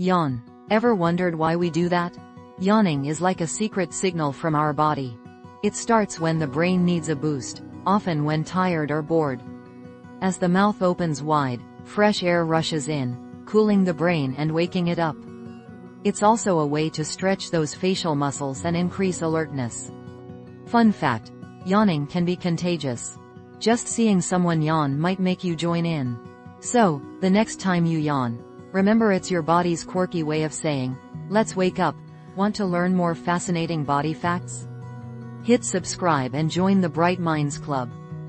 Yawn. Ever wondered why we do that? Yawning is like a secret signal from our body. It starts when the brain needs a boost, often when tired or bored. As the mouth opens wide, fresh air rushes in, cooling the brain and waking it up. It's also a way to stretch those facial muscles and increase alertness. Fun fact: yawning can be contagious. Just seeing someone yawn might make you join in. So, the next time you yawn, remember it's your body's quirky way of saying, "Let's wake up." Want to learn more fascinating body facts? Hit subscribe and join the Bright Minds Club.